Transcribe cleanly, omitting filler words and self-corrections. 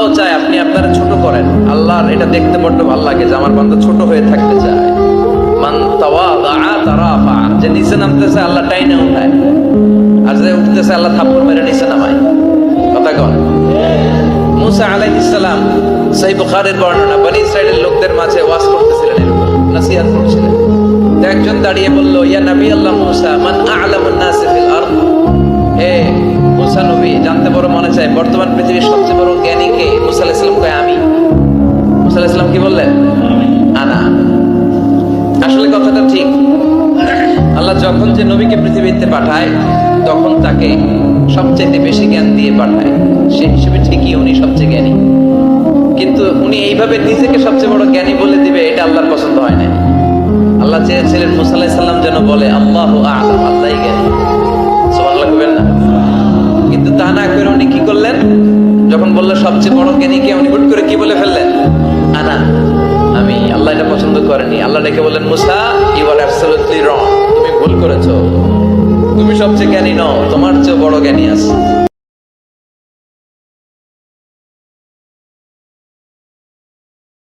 আল্লাহও চায় আপনি আপনারা ছোট করেন। আল্লাহর এটা দেখতে বড্ড ভালো লাগে যে আমার বান্দা ছোট হয়ে থাকতে চায়। মান তাওয়াদা তারাফা, যে নিচে নামতেছে আল্লাহ টাইনে উঠায়, আর যে উঠতেছে আল্লাহ থাপ্পড় মেরে নিচে নামায়। কথা কন। মুসা আলাইহিস সালাম, সহিহ বুখারীর বর্ণনা, বনী ইসরাইলের লোকদের মাঝে ওয়াজ করতেছিলেন, এরকম নসিহত করছিলেন। তো একজন দাঁড়িয়ে বলল, ইয়া নবী আল্লাহ মুসা, মান আ'লামুন নাস ফিল আরদ। হে মুসা নবী, জানতে বড় মনে চায় বর্তমান পৃথিবীর সবচেয়ে বড় জ্ঞানী কে? মুসা আলাইহিস সালাম কয় আমি। মুসা আলাইহিস সালাম কি বললেন? আনা। আসলে কথাটা ঠিক। আল্লাহ যখন যে নবীকে পৃথিবীতে পাঠায় তখন তাকে সবচেয়ে বেশি জ্ঞান দিয়ে পাঠায়, সেই হিসেবে ঠিকই উনি সবচেয়ে জ্ঞানী। কিন্তু উনি এইভাবে নিজেকে সবচেয়ে বড় জ্ঞানী বলে দিবে, এটা আল্লাহর পছন্দ হয় না। আল্লাহ চেয়েছিলেন মুসা আলাইহিস সালাম যেন বলে আল্লাহু আ'লাম, আল্লাহই জ্ঞানী। সুবহানাল্লাহ কইবেন না? কিন্তু তা না করে উনি কি করলেন? যখন বললো সবচেয়ে বড় জ্ঞানী কে, উনি হুট করে কি বলে ফেললেন? আনা, আমি। আল্লাহ এটা পছন্দ করেনি। আল্লাহ ডেকে বললেন, মুসা, ইউ আর অ্যাবসলিউটলি রং, তুমি ভুল করেছো, তুমি সবচেয়ে জ্ঞানী নও, তোমার চেয়ে বড় জ্ঞানী আছে।